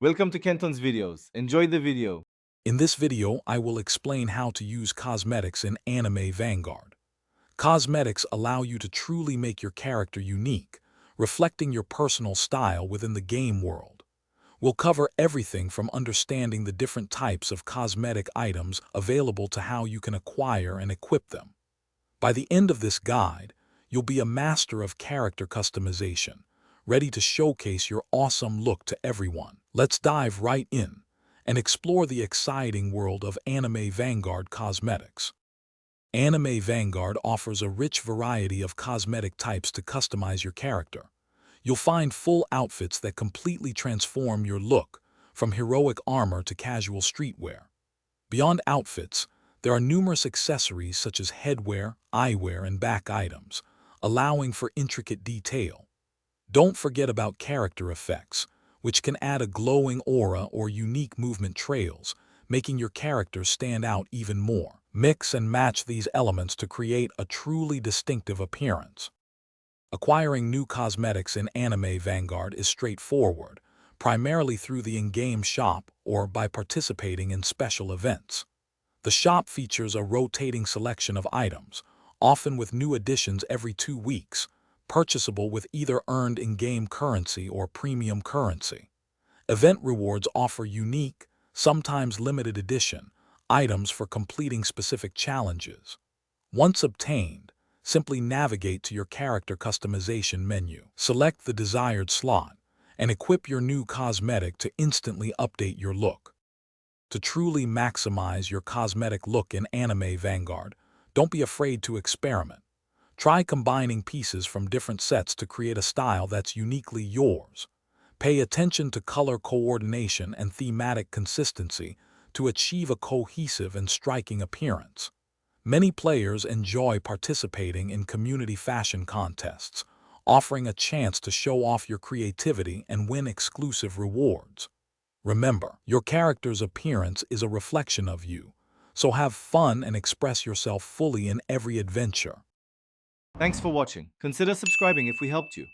Welcome to Kenton's videos. Enjoy the video. In this video, I will explain how to use cosmetics in Anime Vanguard. Cosmetics allow you to truly make your character unique, reflecting your personal style within the game world. We'll cover everything from understanding the different types of cosmetic items available to how you can acquire and equip them. By the end of this guide, you'll be a master of character customization, ready to showcase your awesome look to everyone. Let's dive right in and explore the exciting world of Anime Vanguard cosmetics. Anime Vanguard offers a rich variety of cosmetic types to customize your character. You'll find full outfits that completely transform your look, from heroic armor to casual streetwear. Beyond outfits, there are numerous accessories such as headwear, eyewear, and back items, allowing for intricate detail. Don't forget about character effects, which can add a glowing aura or unique movement trails, making your character stand out even more. Mix and match these elements to create a truly distinctive appearance. Acquiring new cosmetics in Anime Vanguard is straightforward, primarily through the in-game shop or by participating in special events. The shop features a rotating selection of items, often with new additions every 2 weeks, purchasable with either earned in-game currency or premium currency. Event rewards offer unique, sometimes limited edition, items for completing specific challenges. Once obtained, simply navigate to your character customization menu. Select the desired slot and equip your new cosmetic to instantly update your look. To truly maximize your cosmetic look in Anime Vanguard, don't be afraid to experiment. Try combining pieces from different sets to create a style that's uniquely yours. Pay attention to color coordination and thematic consistency to achieve a cohesive and striking appearance. Many players enjoy participating in community fashion contests, offering a chance to show off your creativity and win exclusive rewards. Remember, your character's appearance is a reflection of you, so have fun and express yourself fully in every adventure. Thanks for watching. Consider subscribing if we helped you.